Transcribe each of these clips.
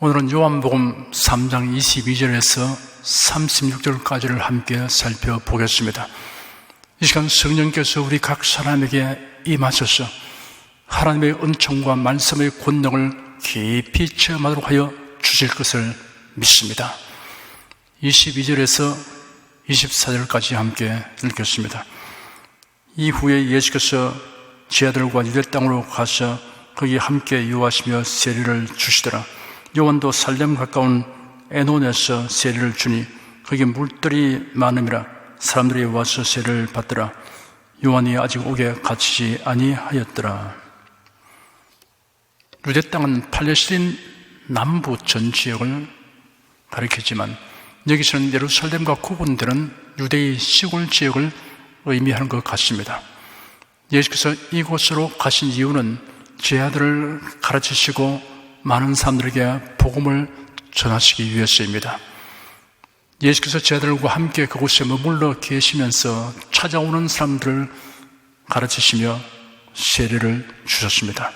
오늘은 요한복음 3장 22절에서 36절까지를 함께 살펴보겠습니다. 이 시간 성령께서 우리 각 사람에게 임하셔서 하나님의 은총과 말씀의 권능을 깊이 체험하도록 하여 주실 것을 믿습니다. 22절에서 24절까지 함께 읽겠습니다. 이후에 예수께서 제 아들과 유대 땅으로 가서 거기 함께 유하시며 세례를 주시더라. 요한도 살렘 가까운 에논에서 세례를 주니 거기 물들이 많음이라 사람들이 와서 세례를 받더라. 요한이 아직 옥에 갇히지 아니하였더라. 유대 땅은 팔레스틴 남부 전 지역을 가리키지만 여기서는 예루살렘과 구분되는 유대의 시골 지역을 의미하는 것 같습니다. 예수께서 이곳으로 가신 이유는 제 아들을 가르치시고 많은 사람들에게 복음을 전하시기 위해서입니다. 예수께서 제 아들과 함께 그곳에 머물러 계시면서 찾아오는 사람들을 가르치시며 세례를 주셨습니다.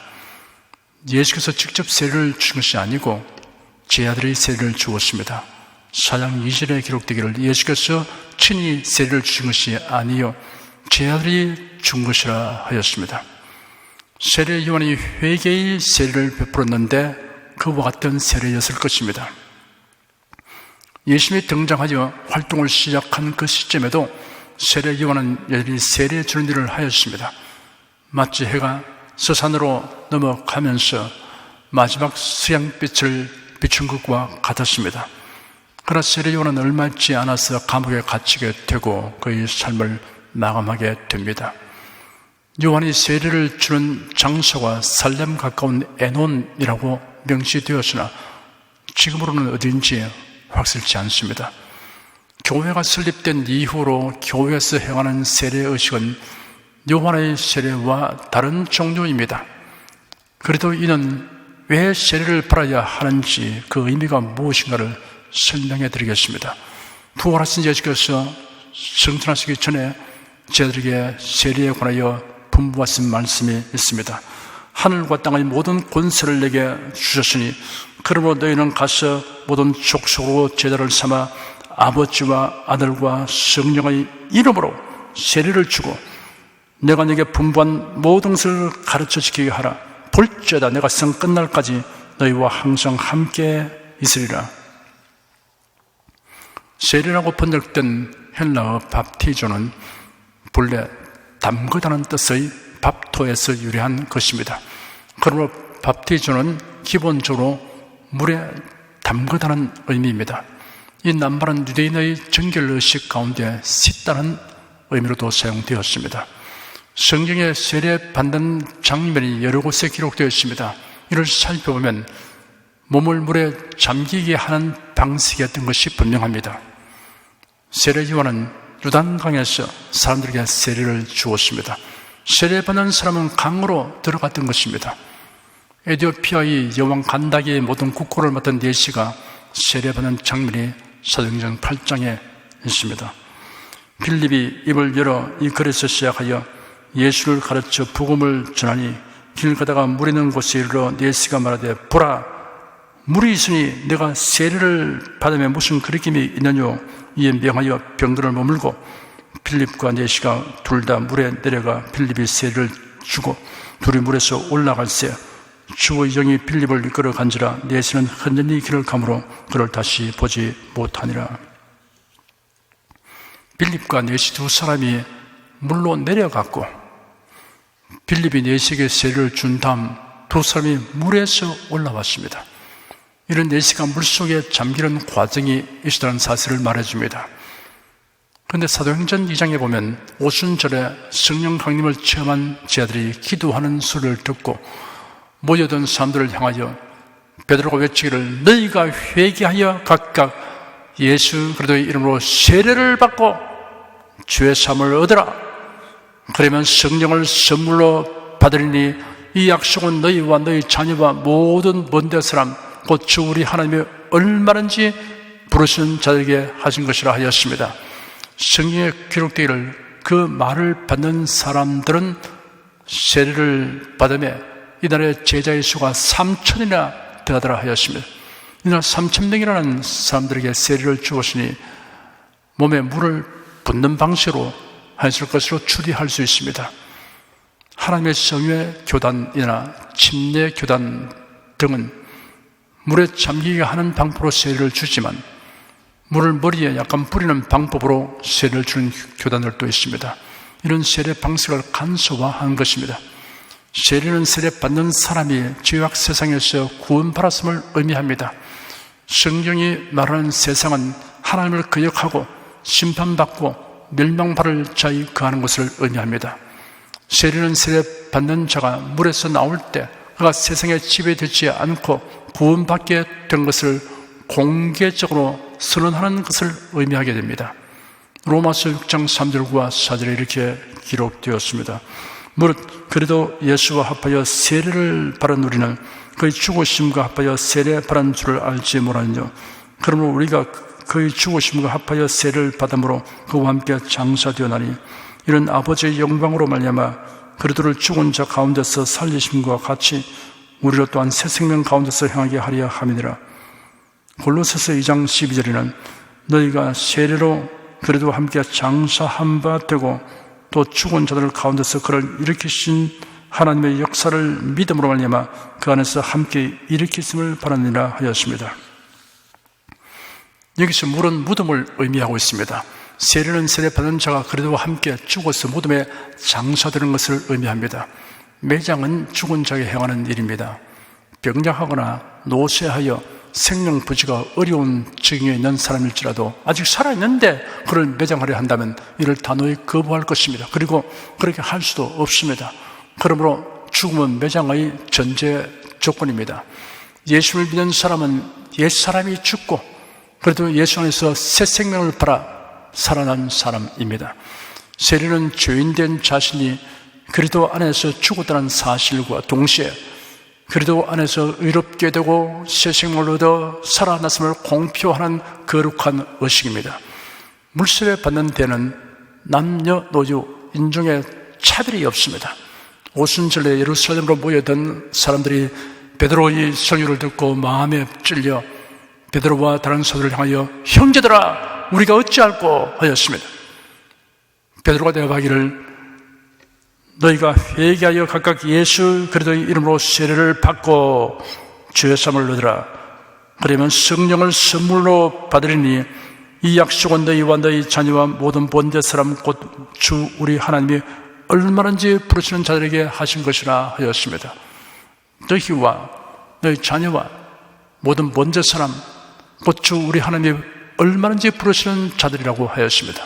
예수께서 직접 세례를 주신 것이 아니고 제 아들이 세례를 주었습니다. 4장 2절에 기록되기를 예수께서 친히 세례를 주신 것이 아니요 제 아들이 준 것이라 하였습니다. 세례 요한이 회개의 세례를 베풀었는데 그와 같은 세례였을 것입니다. 예수님이 등장하여 활동을 시작한 그 시점에도 세례 요한은 여전히 세례 주는 일을 하였습니다. 마치 해가 서산으로 넘어가면서 마지막 서양빛을 비춘 것과 같았습니다. 그러나 세례 요한은 얼마 있지 않아서 감옥에 갇히게 되고 그의 삶을 마감하게 됩니다. 요한이 세례를 주는 장소가 살렘 가까운 에논이라고 명시되었으나 지금으로는 어딘지 확실치 않습니다. 교회가 설립된 이후로 교회에서 행하는 세례 의식은 요한의 세례와 다른 종류입니다. 그래도 이는 왜 세례를 받아야 하는지 그 의미가 무엇인가를 설명해 드리겠습니다. 부활하신 예수께서 승천하시기 전에 저희들에게 세례에 관하여 분부하신 말씀이 있습니다. 하늘과 땅의 모든 권세를 내게 주셨으니 그러므로 너희는 가서 모든 족속으로 제자를 삼아 아버지와 아들과 성령의 이름으로 세례를 주고 내가 네게 분부한 모든 것을 가르쳐 지키게 하라. 볼지어다 내가 성 끝날까지 너희와 항상 함께 있으리라. 세례라고 번역된 헬라어 밥티조는 본래 담그다는 뜻의 밥토에서 유래한 것입니다. 그러므로 밥티조는 기본적으로 물에 담그다는 의미입니다. 이 낱말은 유대인의 정결의식 가운데 씻다는 의미로도 사용되었습니다. 성경에 세례 받는 장면이 여러 곳에 기록되어 있습니다. 이를 살펴보면 몸을 물에 잠기게 하는 방식이었던 것이 분명합니다. 세례 요한은 요단강에서 사람들에게 세례를 주었습니다. 세례받는 사람은 강으로 들어갔던 것입니다. 에티오피아의 여왕 간다기의 모든 국고를 맡은 내시가 세례받는 장면이 사도행전 8장에 있습니다. 빌립이 입을 열어 이 글에서 시작하여 예수를 가르쳐 복음을 전하니 길 가다가 물 있는 곳에 이르러 내시가 말하되 보라 물이 있으니 내가 세례를 받으면 무슨 거리낌이 있느뇨. 이에 명하여 병들을 머물고 빌립과 내시가 둘 다 물에 내려가 빌립이 세례를 주고 둘이 물에서 올라갈새 주의 영이 빌립을 이끌어 간지라 내시는 흔히 길을 가므로 그를 다시 보지 못하니라. 빌립과 내시 두 사람이 물로 내려갔고 빌립이 내시에게 세례를 준 다음 두 사람이 물에서 올라왔습니다. 이런 내시가 물속에 잠기는 과정이 있었다는 사실을 말해줍니다. 그런데 사도행전 2장에 보면 오순절에 성령 강림을 체험한 제자들이 기도하는 소리를 듣고 모여든 사람들을 향하여 베드로가 외치기를 너희가 회개하여 각각 예수 그리스도의 이름으로 세례를 받고 죄 사함을 얻으라. 그러면 성령을 선물로 받으리니 이 약속은 너희와 너희 자녀와 모든 먼데 사람 곧 주 우리 하나님이 얼마든지 부르시는 자들에게 하신 것이라 하였습니다. 성경에 기록되기를 그 말을 받는 사람들은 세례를 받으며 이날의 제자의 수가 3,000이나 되하더라 하였습니다. 이날 3,000명이라는 사람들에게 세례를 주었으니 몸에 물을 붓는 방식으로 하였을 것으로 추리할 수 있습니다. 하나님의 정의 교단이나 침례 교단 등은 물에 잠기게 하는 방법으로 세례를 주지만 물을 머리에 약간 뿌리는 방법으로 세례를 주는 교단들도 있습니다. 이런 세례 방식을 간소화한 것입니다. 세례는 세례 받는 사람이 죄악 세상에서 구원받았음을 의미합니다. 성경이 말하는 세상은 하나님을 거역하고 심판받고 멸망받을 자에 거하는 것을 의미합니다. 세례는 세례 받는 자가 물에서 나올 때 그가 세상에 지배되지 않고 구원받게 된 것을 공개적으로 선언하는 것을 의미하게 됩니다. 로마서 6장 3절과 4절에 이렇게 기록되었습니다. 무릇 그래도 예수와 합하여 세례를 받은 우리는 그의 죽으심과 합하여 세례 받은 줄을 알지 못하느냐. 그러므로 우리가 그의 죽으심과 합하여 세례를 받음으로 그와 함께 장사되었나니 이런 아버지의 영광으로 말미암아 그리스도를 죽은 자 가운데서 살리심과 같이 우리로 또한 새 생명 가운데서 행하게 하려 함이니라. 골로새서 2장 12절에는 너희가 세례로 그리스도와 함께 장사한 바 되고 또 죽은 자들 가운데서 그를 일으키신 하나님의 역사를 믿음으로 말미암아 그 안에서 함께 일으키심을 바라느니라 하였습니다. 여기서 물은 무덤을 의미하고 있습니다. 세례는 세례 받은 자가 그리스도와 함께 죽어서 무덤에 장사되는 것을 의미합니다. 매장은 죽은 자에게 행하는 일입니다. 병약하거나 노쇠하여 생명 부지가 어려운 지경에 있는 사람일지라도 아직 살아있는데 그를 매장하려 한다면 이를 단호히 거부할 것입니다. 그리고 그렇게 할 수도 없습니다. 그러므로 죽음은 매장의 전제 조건입니다. 예수를 믿는 사람은 옛사람이 죽고 그래도 예수 안에서 새 생명을 받아 살아난 사람입니다. 세례는 죄인된 자신이 그리스도 안에서 죽었다는 사실과 동시에 그리스도 안에서 의롭게 되고 새 생명을 얻어 살아났음을 공표하는 거룩한 의식입니다. 물세례 받는 데는 남녀노소 인종의 차별이 없습니다. 오순절에 예루살렘으로 모여든 사람들이 베드로의 설교를 듣고 마음에 찔려 베드로와 다른 사도를 향하여 형제들아 우리가 어찌할꼬 하였습니다. 베드로가 대답하기를 너희가 회개하여 각각 예수 그리스도의 이름으로 세례를 받고 죄사함을 얻으라. 그러면 성령을 선물로 받으리니 이 약속은 너희와 너희 자녀와 모든 본대 사람 곧 주 우리 하나님이 얼마든지 부르시는 자들에게 하신 것이라 하였습니다. 너희와 너희 자녀와 모든 본대 사람 곧 주 우리 하나님이 얼마든지 부르시는 자들이라고 하였습니다.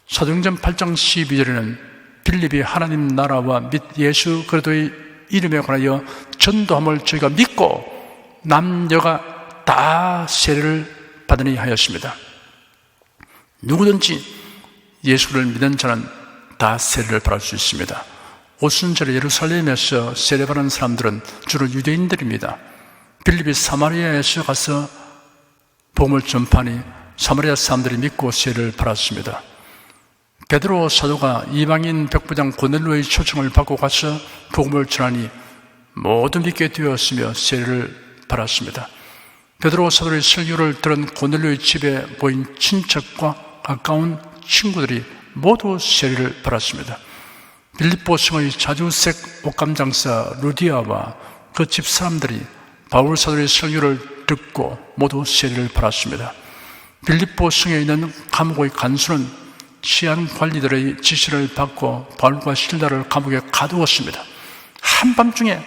사도행전 8장 12절에는 빌립이 하나님 나라와 및 예수 그리스도의 이름에 관하여 전도함을 저희가 믿고 남녀가 다 세례를 받으니 하였습니다. 누구든지 예수를 믿는 자는 다 세례를 받을 수 있습니다. 오순절에 예루살렘에서 세례받은 사람들은 주로 유대인들입니다. 빌립이 사마리아에서 가서 복음을 전파하니 사마리아 사람들이 믿고 세례를 받았습니다. 베드로 사도가 이방인 백부장 고넬료의 초청을 받고 가서 복음을 전하니 모두 믿게 되었으며 세례를 받았습니다. 베드로 사도의 설교를 들은 고넬료의 집에 모인 친척과 가까운 친구들이 모두 세례를 받았습니다. 빌립보 성의 자주색 옷감장사 루디아와 그 집 사람들이 바울 사도의 설교를 듣고 모두 세례를 받았습니다. 빌립보 성에 있는 감옥의 간수는 치안 관리들의 지시를 받고 바울과 실라를 감옥에 가두었습니다. 한밤중에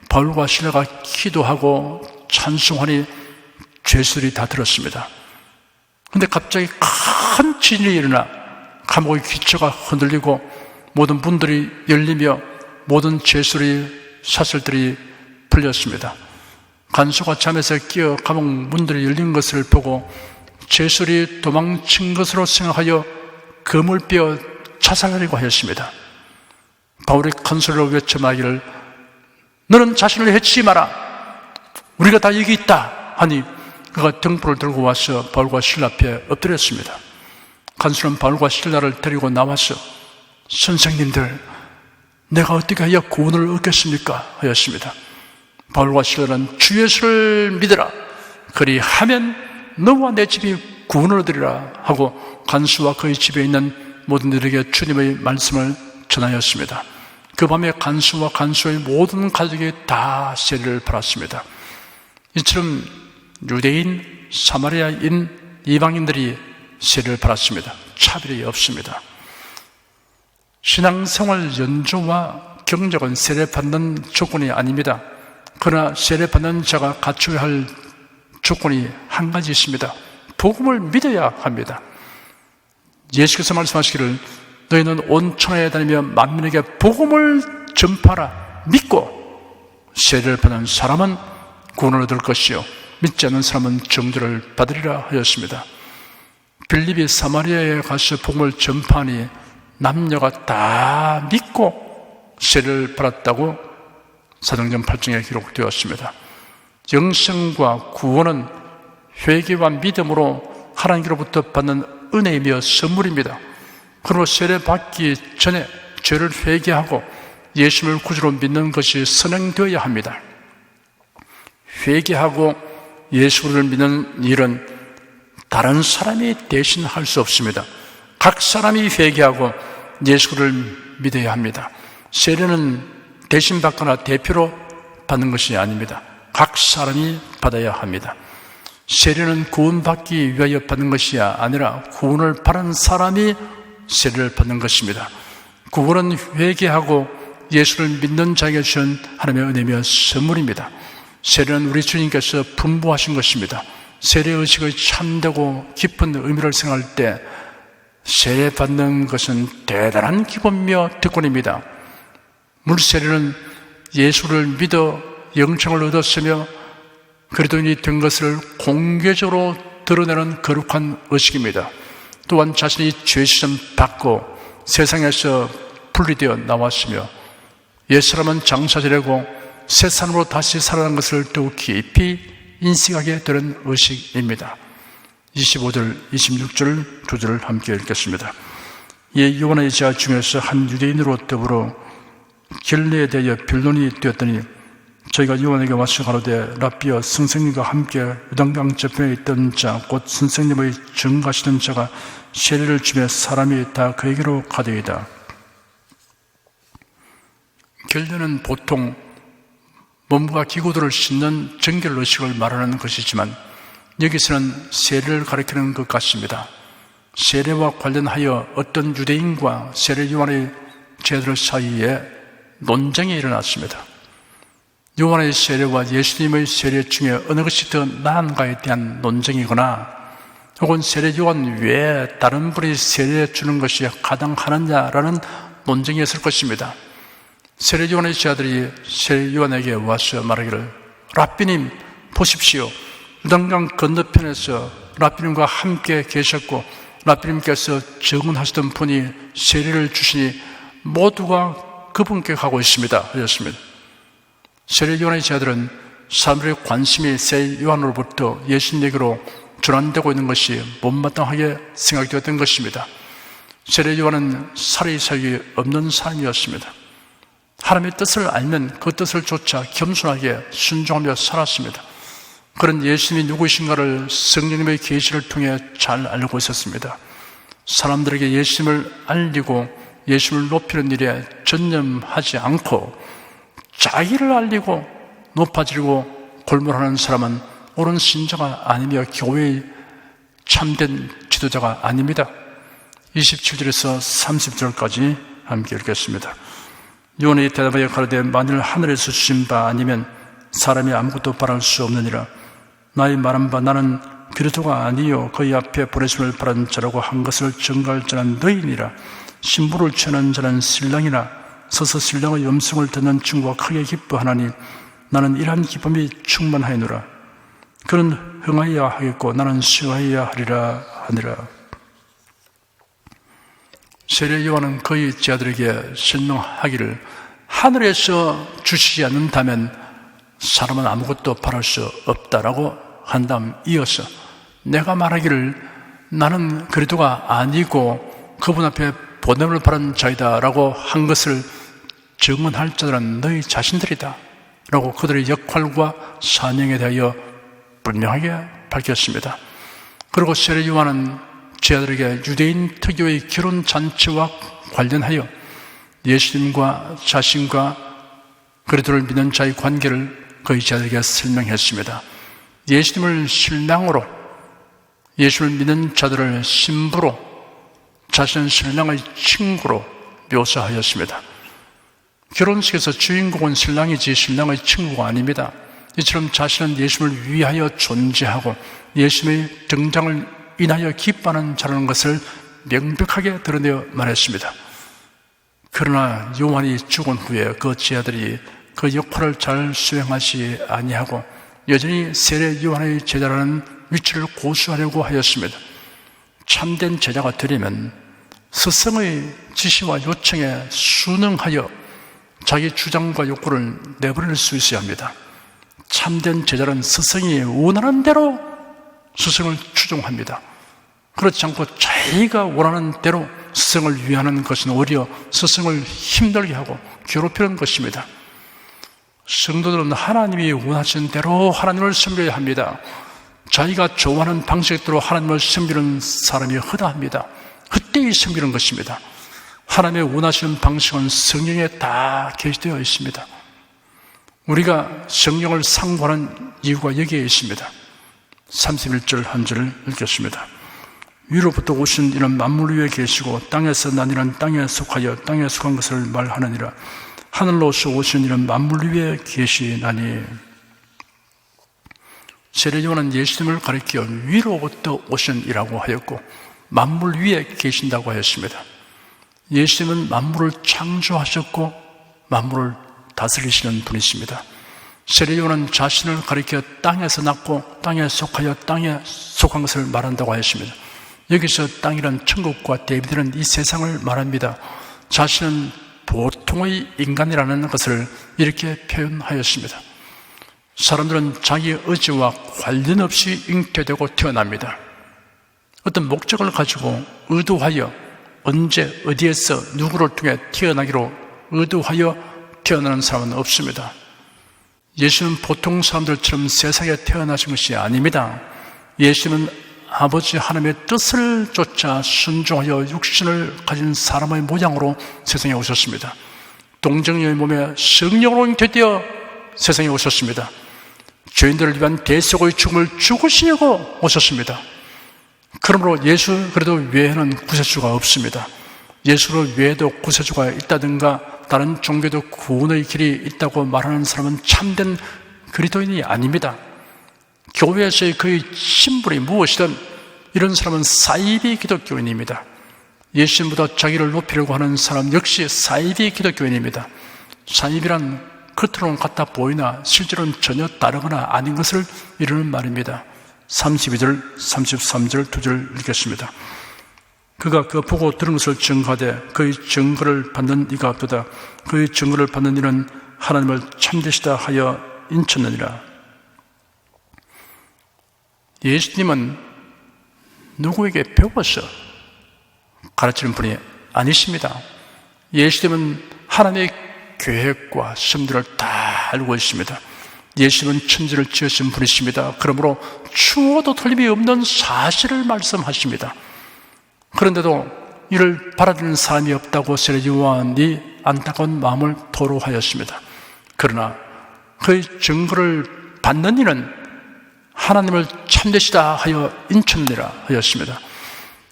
바울과 실라가 기도하고 찬송하니 죄수들이 다 들었습니다. 그런데 갑자기 큰 지진이 일어나 감옥의 기초가 흔들리고 모든 문들이 열리며 모든 죄수들의 사슬들이 풀렸습니다. 간수가 잠에서 깨어 감옥 문들이 열린 것을 보고 죄수들이 도망친 것으로 생각하여 금을 빼어 자살하려고 하였습니다. 바울이 큰 소리로 외쳐 말하기를 너는 자신을 해치지 마라. 우리가 다 여기 있다 하니 그가 등불을 들고 와서 바울과 실라 앞에 엎드렸습니다. 간수는 바울과 실라를 데리고 나와서 선생님들 내가 어떻게 하여 구원을 얻겠습니까? 하였습니다. 바울과 실라는 주 예수를 믿으라. 그리하면 너와 내 집이 구원을 얻으리라 하고 간수와 그의 집에 있는 모든 이들에게 주님의 말씀을 전하였습니다. 그 밤에 간수와 간수의 모든 가족이 다 세례를 받았습니다. 이처럼 유대인, 사마리아인, 이방인들이 세례를 받았습니다. 차별이 없습니다. 신앙생활 연조와 경력은 세례받는 조건이 아닙니다. 그러나 세례받는 자가 갖춰야 할 조건이 한 가지 있습니다. 복음을 믿어야 합니다. 예수께서 말씀하시기를 너희는 온 천하에 다니며 만민에게 복음을 전파하라. 믿고 세례를 받는 사람은 구원을 얻을 것이요 믿지 않는 사람은 정죄를 받으리라 하였습니다. 빌립이 사마리아에 가서 복음을 전파하니 남녀가 다 믿고 세례를 받았다고 사도행전 8장에 기록되었습니다. 영생과 구원은 회개와 믿음으로 하나님께로부터 받는 은혜이며 선물입니다. 그러므로 세례 받기 전에 죄를 회개하고 예수님을 구주로 믿는 것이 선행되어야 합니다. 회개하고 예수를 믿는 일은 다른 사람이 대신 할 수 없습니다. 각 사람이 회개하고 예수를 믿어야 합니다. 세례는 대신 받거나 대표로 받는 것이 아닙니다. 각 사람이 받아야 합니다. 세례는 구원받기 위하여 받는 것이 아니라 구원을 받은 사람이 세례를 받는 것입니다. 구원은 회개하고 예수를 믿는 자에게 주신 하나님의 은혜며 선물입니다. 세례는 우리 주님께서 분부하신 것입니다. 세례의식의 참되고 깊은 의미를 생각할 때 세례받는 것은 대단한 기쁨이며 특권입니다. 물세례는 예수를 믿어 영생을 얻었으며 그리스도인이 된 것을 공개적으로 드러내는 거룩한 의식입니다. 또한 자신이 죄시름 받고 세상에서 분리되어 나왔으며 옛사람은 장사지내고 새 사람으로 다시 살아난 것을 더욱 깊이 인식하게 되는 의식입니다. 25절, 26절 두 절을 함께 읽겠습니다. 예, 요한의 제자 중에서 한 유대인으로 더불어 결례에 대하여 변론이 되었더니 저희가 요한에게 와서 가로되 랍비여 선생님과 함께 요단강 저편에 있던 자 곧 선생님의 증거하시던 자가 세례를 주며 사람이 다 그에게로 가되이다. 결례는 보통 몸과 기구들을 씻는 정결 의식을 말하는 것이지만 여기서는 세례를 가리키는 것 같습니다. 세례와 관련하여 어떤 유대인과 세례 요한의 제자들 사이에 논쟁이 일어났습니다. 요한의 세례와 예수님의 세례 중에 어느 것이 더 나은가에 대한 논쟁이거나 혹은 세례 요한 외에 다른 분이 세례 주는 것이 가당하느냐라는 논쟁이었을 것입니다. 세례 요한의 제자들이 세례 요한에게 와서 말하기를 랍비님 보십시오. 요단강 건너편에서 랍비님과 함께 계셨고 랍비님께서 증언하시던 분이 세례를 주시니 모두가 그분께 가고 있습니다 하셨습니다. 세례 요한의 제자들은 사람들의 관심이 세 요한으로부터 예수님에게로 전환되고 있는 것이 못마땅하게 생각되었던 것입니다. 세례 요한은 사리사욕이 없는 사람이었습니다. 하나님의 뜻을 알면 그 뜻을 쫓아 겸손하게 순종하며 살았습니다. 그런 예수님이 누구이신가를 성령님의 계시를 통해 잘 알고 있었습니다. 사람들에게 예수님을 알리고 예수님을 높이는 일에 전념하지 않고 자기를 알리고 높아지고 골몰하는 사람은 옳은 신자가 아니며 교회의 참된 지도자가 아닙니다. 27절에서 30절까지 함께 읽겠습니다. 요한이 대답하여 가로되 만일 하늘에서 주신 바 아니면 사람이 아무것도 바랄 수 없느니라. 나의 말한 바 나는 그리스도가 아니요 그의 앞에 보내심을 바란 자라고 한 것을 증거할 자는 너희니라. 신부를 취하는 자는 신랑이나 서서 신랑의 음성을 듣는 친구가 크게 기뻐하나니 나는 이러한 기쁨이 충만하여노라. 그는 흥하여야 하겠고 나는 수여하여야 하리라 하니라. 세례 요한은 그의 제자들에게 설명하기를 하늘에서 주시지 않는다면 사람은 아무것도 바랄 수 없다라고 한 다음 이어서 내가 말하기를 나는 그리스도가 아니고 그분 앞에 보냄을 바란 자이다 라고 한 것을 증언할 자들은 너희 자신들이다 라고 그들의 역할과 사명에 대하여 분명하게 밝혔습니다. 그리고 세례 요한은 제자들에게 유대인 특유의 결혼 잔치와 관련하여 예수님과 자신과 그리스도를 믿는 자의 관계를 그의 제자들에게 설명했습니다. 예수님을 신랑으로, 예수를 믿는 자들을 신부로, 자신은 신랑의 친구로 묘사하였습니다. 결혼식에서 주인공은 신랑이지 신랑의 친구가 아닙니다. 이처럼 자신은 예수님을 위하여 존재하고 예수님의 등장을 인하여 기뻐하는 자라는 것을 명백하게 드러내어 말했습니다. 그러나 요한이 죽은 후에 그 제자들이 그 역할을 잘 수행하지 아니하고 여전히 세례 요한의 제자라는 위치를 고수하려고 하였습니다. 참된 제자가 되려면 스승의 지시와 요청에 순응하여 자기 주장과 욕구를 내버릴 수 있어야 합니다. 참된 제자는 스승이 원하는 대로 스승을 추종합니다. 그렇지 않고 자기가 원하는 대로 스승을 위하는 것은 오히려 스승을 힘들게 하고 괴롭히는 것입니다. 성도들은 하나님이 원하시는 대로 하나님을 섬겨야 합니다. 자기가 좋아하는 방식대로 하나님을 섬기는 사람이 허다합니다. 헛되이 섬기는 것입니다. 하나님의 원하시는 방식은 성경에 다 게시되어 있습니다. 우리가 성경을 상고하는 이유가 여기에 있습니다. 31절 한 절을 읽겠습니다. 위로부터 오신 이는 만물 위에 계시고 땅에서 난 이는 땅에 속하여 땅에 속한 것을 말하느니라. 하늘로서 오신 이는 만물 위에 계시나니. 세례 요한은 예수님을 가리켜 위로부터 오신 이라고 하였고 만물 위에 계신다고 하였습니다. 예수님은 만물을 창조하셨고 만물을 다스리시는 분이십니다. 세례 요한은 자신을 가리켜 땅에서 났고 땅에 속하여 땅에 속한 것을 말한다고 하였습니다. 여기서 땅이란 천국과 대비되는 이 세상을 말합니다. 자신은 보통의 인간이라는 것을 이렇게 표현하였습니다. 사람들은 자기 의지와 관련 없이 잉태되고 태어납니다. 어떤 목적을 가지고 의도하여 언제 어디에서 누구를 통해 태어나기로 의도하여 태어나는 사람은 없습니다. 예수는 보통 사람들처럼 세상에 태어나신 것이 아닙니다. 예수는 아버지 하나님의 뜻을 쫓아 순종하여 육신을 가진 사람의 모양으로 세상에 오셨습니다. 동정녀의 몸에 성령으로 잉태되어 세상에 오셨습니다. 죄인들을 위한 대속의 죽음을 죽으시려고 오셨습니다. 그러므로 예수 그래도 외에는 구세주가 없습니다. 예수로 외에도 구세주가 있다든가 다른 종교도 구원의 길이 있다고 말하는 사람은 참된 그리스도인이 아닙니다. 교회에서의 그의 신분이 무엇이든 이런 사람은 사이비 기독교인입니다. 예수님보다 자기를 높이려고 하는 사람 역시 사이비 기독교인입니다. 사이비란 겉으로는 같아 보이나 실제로는 전혀 다르거나 아닌 것을 이루는 말입니다. 32절, 33절 두 절 읽겠습니다. 그가 그 보고 들은 것을 증거하되 그의 증거를 받는 이가 없도다. 그의 증거를 받는 이는 하나님을 참되시다 하여 인쳤느니라. 예수님은 누구에게 배워서 가르치는 분이 아니십니다. 예수님은 하나님의 계획과 심들을 다 알고 있습니다. 예수님은 천지를 지으신 분이십니다. 그러므로 추워도 틀림이 없는 사실을 말씀하십니다. 그런데도 이를 받아들이는 사람이 없다고 세례 요한이 안타까운 마음을 토로하였습니다. 그러나 그의 증거를 받는 이는 하나님을 참되시다 하여 인쳤느니라 하였습니다.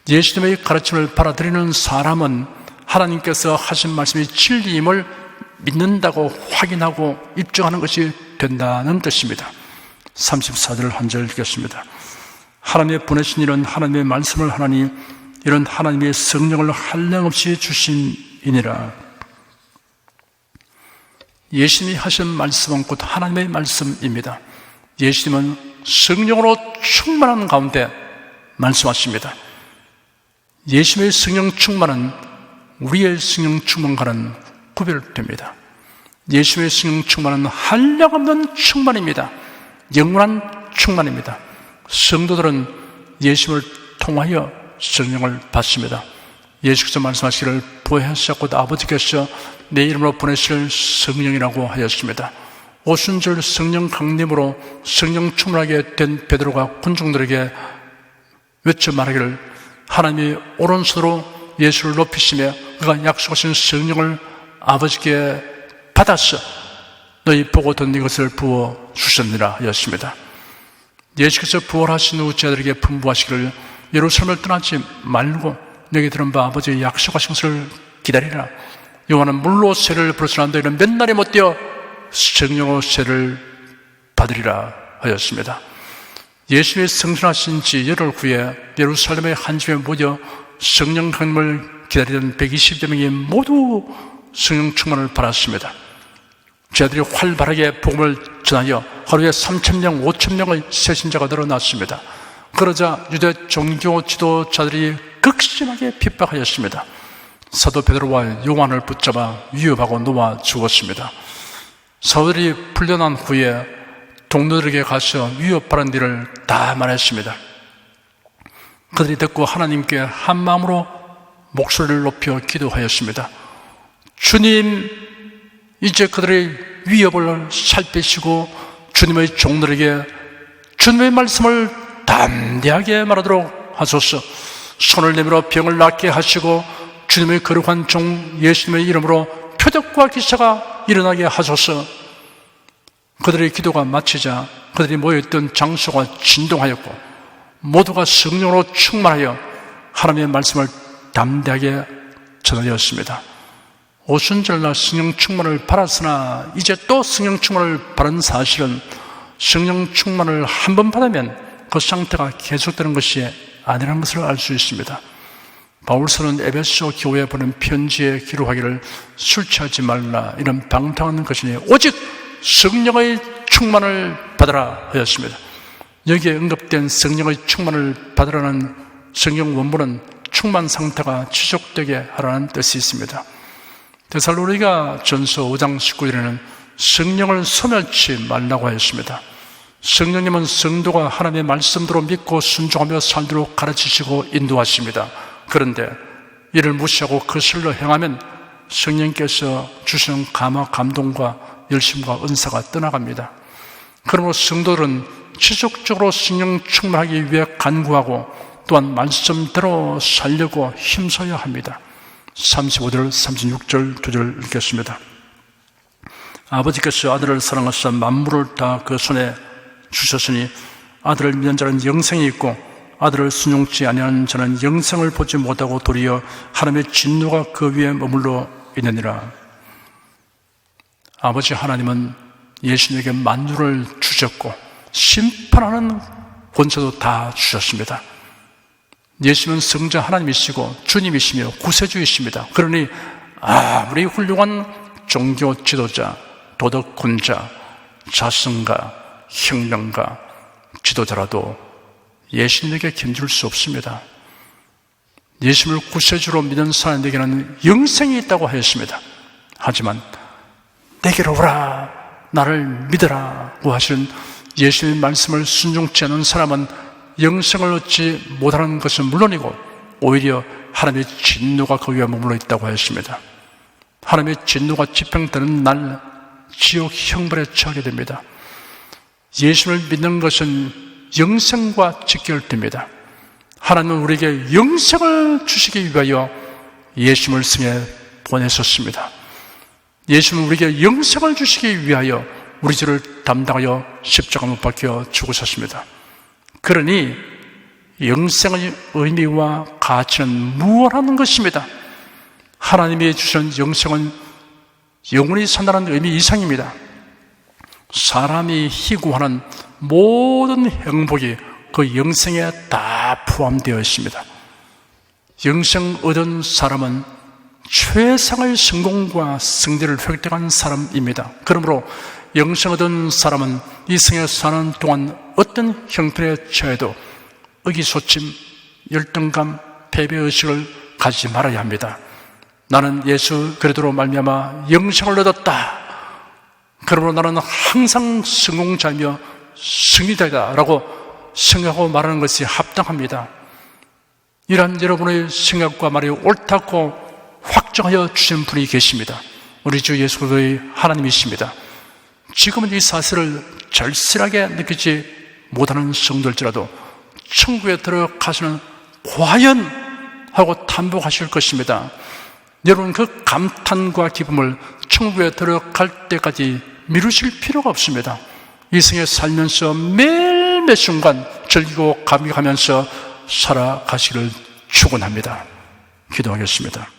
예수님의 가르침을 받아들이는 사람은 하나님께서 하신 말씀이 진리임을 믿는다고 확인하고 입증하는 것이 된다는 뜻입니다. 34절 한 절 읽겠습니다. 하나님의 보내신 이는 하나님의 말씀을 하나니 이런 하나님의 성령을 한량없이 주신 이니라. 예수님이 하신 말씀은 곧 하나님의 말씀입니다. 예수님은 성령으로 충만한 가운데 말씀하십니다. 예수님의 성령 충만은 우리의 성령 충만과는 구별됩니다. 예수님의 성령 충만은 한량없는 충만입니다. 영원한 충만입니다. 성도들은 예수님을 통하여 성령을 받습니다. 예수께서 말씀하시기를 보혜하셨고 아버지께서 내 이름으로 보내실 성령이라고 하였습니다. 오순절 성령 강림으로 성령 충만하게 된 베드로가 군중들에게 외쳐 말하기를 하나님이 오른손으로 예수를 높이시며 그가 약속하신 성령을 아버지께 받았어 너희 보고 듣는 이것을 부어 주셨느라 하였습니다. 예수께서 부활하신 후 제자들에게 분부하시기를 예루살렘을 떠나지 말고 너희 들은 바 아버지의 약속하신 것을 기다리라. 요한은 물로 세를 부르시나 너희는 몇 날이 못 되어 성령으로 세를 받으리라 하였습니다. 예수의 승천하신 지 열흘 후에 예루살렘의 한 집에 모여 성령 강림을 기다리던 120여 명이 모두 성령 충만을 받았습니다. 제자들이 활발하게 복음을 전하여 하루에 3,000명, 5,000명의 새신자가 늘어났습니다. 그러자 유대 종교 지도자들이 극심하게 핍박하였습니다. 사도 베드로와 요한을 붙잡아 위협하고 놓아 죽었습니다. 사도들이 풀려난 후에 동료들에게 가서 위협하는 일을 다 말했습니다. 그들이 듣고 하나님께 한 마음으로 목소리를 높여 기도하였습니다. 주님, 이제 그들의 위협을 살피시고 주님의 종들에게 주님의 말씀을 담대하게 말하도록 하소서. 손을 내밀어 병을 낫게 하시고 주님의 거룩한 종 예수님의 이름으로 표적과 기사가 일어나게 하소서. 그들의 기도가 마치자 그들이 모여있던 장소가 진동하였고 모두가 성령으로 충만하여 하나님의 말씀을 담대하게 전하였습니다. 오순절날 성령 충만을 받았으나 이제 또 성령 충만을 받은 사실은 성령 충만을 한 번 받으면 그 상태가 계속되는 것이 아니라는 것을 알 수 있습니다. 바울서는 에베소 교회에 보낸 편지에 기록하기를 술 취하지 말라 이런 방탕한 것이니 오직 성령의 충만을 받으라 하였습니다. 여기에 언급된 성령의 충만을 받으라는 성경 원문은 충만 상태가 지속되게 하라는 뜻이 있습니다. 데살로니가 전서 5장 19절에는 성령을 소멸치 말라고 하였습니다. 성령님은 성도가 하나님의 말씀대로 믿고 순종하며 살도록 가르치시고 인도하십니다. 그런데 이를 무시하고 거슬러 행하면 성령께서 주시는 감화, 감동과 열심과 은사가 떠나갑니다. 그러므로 성도들은 지속적으로 성령 충만하기 위해 간구하고 또한 말씀대로 살려고 힘써야 합니다. 35절, 36절, 2절 읽겠습니다. 아버지께서 아들을 사랑하사 만물을 다 그 손에 주셨으니 아들을 믿는 자는 영생이 있고 아들을 순종치 아니하는 자는 영생을 보지 못하고 도리어 하나님의 진노가 그 위에 머물러 있느니라. 아버지 하나님은 예수님에게 만유를 주셨고 심판하는 권세도 다 주셨습니다. 예수는 성자 하나님이시고 주님이시며 구세주이십니다. 그러니 아무리 훌륭한 종교 지도자, 도덕군자, 자승가, 혁명가, 지도자라도 예수님에게 견줄 수 없습니다. 예수님을 구세주로 믿는 사람에게는 영생이 있다고 하였습니다. 하지만 내게로 오라, 나를 믿으라고 하시는 예수님의 말씀을 순종치 않은 사람은 영생을 얻지 못하는 것은 물론이고 오히려 하나님의 진노가 그 위에 머물러 있다고 하였습니다. 하나님의 진노가 집행되는 날 지옥 형벌에 처하게 됩니다. 예수를 믿는 것은 영생과 직결됩니다. 하나님은 우리에게 영생을 주시기 위하여 예수님을 승에 보내셨습니다. 예수님은 우리에게 영생을 주시기 위하여 우리 죄를 담당하여 십자가 못 박혀 죽으셨습니다. 그러니 영생의 의미와 가치는 무한한 것입니다. 하나님이 주신 영생은 영원히 산다는 의미 이상입니다. 사람이 희구하는 모든 행복이 그 영생에 다 포함되어 있습니다. 영생 얻은 사람은 최상의 성공과 승리를 획득한 사람입니다. 그러므로 영생 얻은 사람은 이 생에 사는 동안 어떤 형편에 처해도 의기소침, 열등감, 패배의식을 가지지 말아야 합니다. 나는 예수 그리스도로 말미암아 영생을 얻었다. 그러므로 나는 항상 성공자이며 승리자이다 라고 생각하고 말하는 것이 합당합니다. 이러한 여러분의 생각과 말이 옳다고 확정하여 주신 분이 계십니다. 우리 주 예수 그리스도의 하나님이십니다. 지금은 이 사실을 절실하게 느끼지 못하는 성도일지라도 천국에 들어가시는 과연 하고 탐복하실 것입니다. 여러분, 그 감탄과 기쁨을 천국에 들어갈 때까지 미루실 필요가 없습니다. 이 생에 살면서 매일 매 순간 즐기고 감격하면서 살아가시기를 축원합니다. 기도하겠습니다.